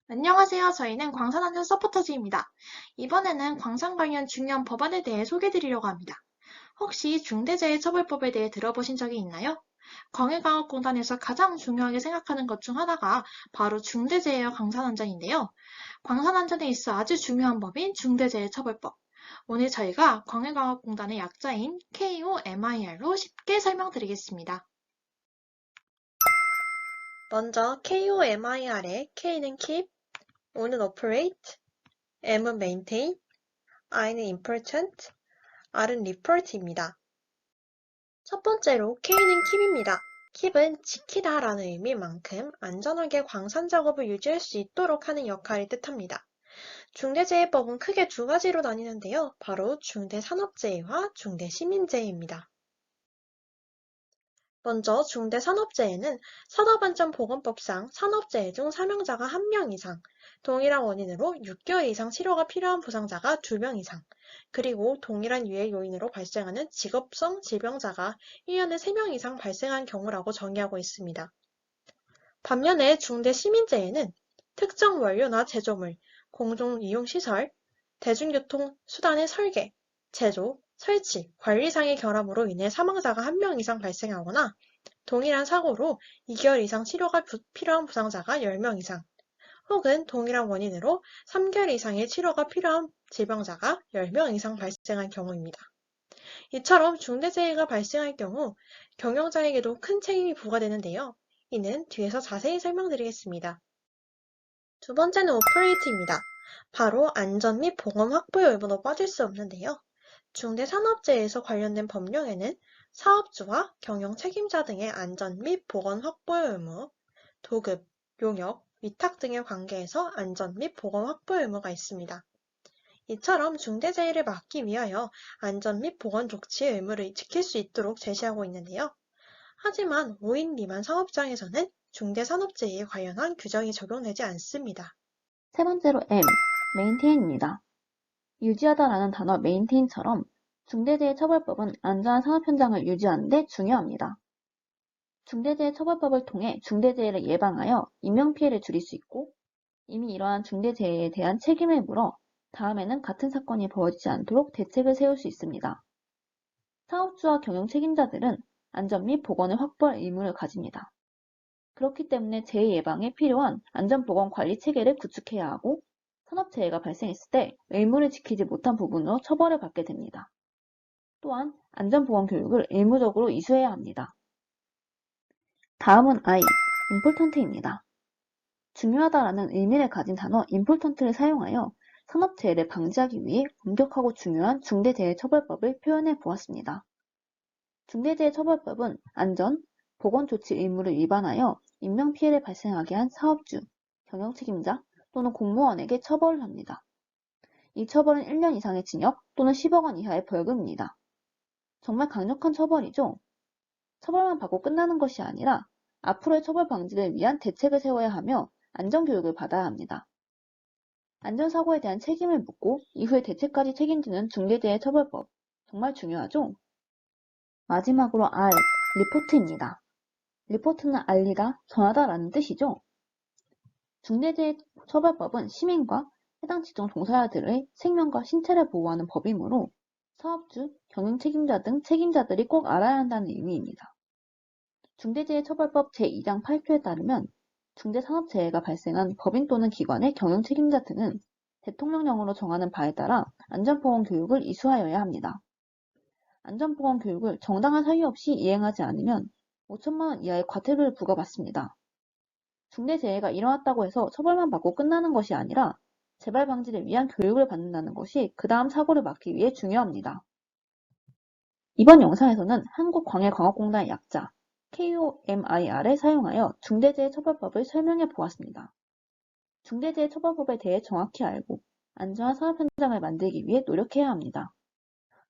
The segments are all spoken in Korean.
안녕하세요. 저희는 광산안전 서포터즈입니다. 이번에는 광산 관련 중요한 법안에 대해 소개드리려고 합니다. 혹시 중대재해처벌법에 대해 들어보신 적이 있나요? 광해광학공단에서 가장 중요하게 생각하는 것 중 하나가 바로 중대재해와 광산안전인데요. 광산안전에 있어 아주 중요한 법인 중대재해처벌법. 오늘 저희가 광해광학공단의 약자인 KOMIR로 쉽게 설명드리겠습니다. 먼저 KOMIR의 K는 Keep, O는 Operate, M은 Maintain, I는 Important, R은 Report입니다. 첫 번째로 K는 Keep입니다. Keep은 지키다 라는 의미인 만큼 안전하게 광산 작업을 유지할 수 있도록 하는 역할을 뜻합니다. 중대재해법은 크게 두 가지로 나뉘는데요. 바로 중대산업재해와 중대시민재해입니다. 먼저 중대산업재해는 산업안전보건법상 산업재해 중 사망자가 1명 이상, 동일한 원인으로 6개월 이상 치료가 필요한 부상자가 2명 이상, 그리고 동일한 유해 요인으로 발생하는 직업성 질병자가 1년에 3명 이상 발생한 경우라고 정의하고 있습니다. 반면에 중대시민재해는 특정 원료나 제조물, 공공이용시설, 대중교통 수단의 설계, 제조, 설치, 관리상의 결함으로 인해 사망자가 1명 이상 발생하거나 동일한 사고로 2개월 이상 치료가 필요한 부상자가 10명 이상, 혹은 동일한 원인으로 3개월 이상의 치료가 필요한 질병자가 10명 이상 발생한 경우입니다. 이처럼 중대재해가 발생할 경우 경영자에게도 큰 책임이 부과되는데요. 이는 뒤에서 자세히 설명드리겠습니다. 두 번째는 오퍼레이트입니다. 바로 안전 및 보건 확보의 의무도 빠질 수 없는데요. 중대산업재해에서 관련된 법령에는 사업주와 경영 책임자 등의 안전 및 보건 확보의 의무, 도급, 용역, 위탁 등의 관계에서 안전 및 보건 확보의 의무가 있습니다. 이처럼 중대재해를 막기 위하여 안전 및 보건 조치의 의무를 지킬 수 있도록 제시하고 있는데요. 하지만 5인 미만 사업장에서는 중대산업재해에 관련한 규정이 적용되지 않습니다. 세 번째로 maintain입니다. 유지하다라는 단어 maintain처럼 중대재해처벌법은 안전한 산업 현장을 유지하는 데 중요합니다. 중대재해처벌법을 통해 중대재해를 예방하여 인명피해를 줄일 수 있고 이미 이러한 중대재해에 대한 책임을 물어 다음에는 같은 사건이 벌어지지 않도록 대책을 세울 수 있습니다. 사업주와 경영 책임자들은 안전 및 보건을 확보할 의무를 가집니다. 그렇기 때문에 재해 예방에 필요한 안전보건 관리 체계를 구축해야 하고 산업재해가 발생했을 때 의무를 지키지 못한 부분으로 처벌을 받게 됩니다. 또한 안전보건 교육을 의무적으로 이수해야 합니다. 다음은 I, important입니다. 중요하다라는 의미를 가진 단어 important를 사용하여 산업재해를 방지하기 위해 엄격하고 중요한 중대재해처벌법을 표현해 보았습니다. 중대재해처벌법은 안전, 보건조치 의무를 위반하여 인명피해를 발생하게 한 사업주, 경영책임자 또는 공무원에게 처벌을 합니다. 이 처벌은 1년 이상의 징역 또는 10억 원 이하의 벌금입니다. 정말 강력한 처벌이죠. 처벌만 받고 끝나는 것이 아니라 앞으로의 처벌 방지를 위한 대책을 세워야 하며 안전교육을 받아야 합니다. 안전사고에 대한 책임을 묻고 이후의 대책까지 책임지는 중대재해처벌법. 정말 중요하죠? 마지막으로 R, 리포트입니다. 리포트는 알리다, 전하다라는 뜻이죠. 중대재해처벌법은 시민과 해당 직종 종사자들의 생명과 신체를 보호하는 법이므로 사업주, 경영 책임자 등 책임자들이 꼭 알아야 한다는 의미입니다. 중대재해처벌법 제2장 8조에 따르면 중대산업재해가 발생한 법인 또는 기관의 경영 책임자 등은 대통령령으로 정하는 바에 따라 안전보건 교육을 이수하여야 합니다. 안전보건 교육을 정당한 사유 없이 이행하지 않으면 5천만 원 이하의 과태료를 부과받습니다. 중대재해가 일어났다고 해서 처벌만 받고 끝나는 것이 아니라 재발 방지를 위한 교육을 받는다는 것이 그 다음 사고를 막기 위해 중요합니다. 이번 영상에서는 한국광해광학공단의 약자 KOMIR을 사용하여 중대재해처벌법을 설명해 보았습니다. 중대재해처벌법에 대해 정확히 알고 안전한 산업 현장을 만들기 위해 노력해야 합니다.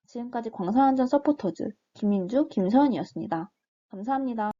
지금까지 광산안전 서포터즈 김민주, 김서연이었습니다. 감사합니다.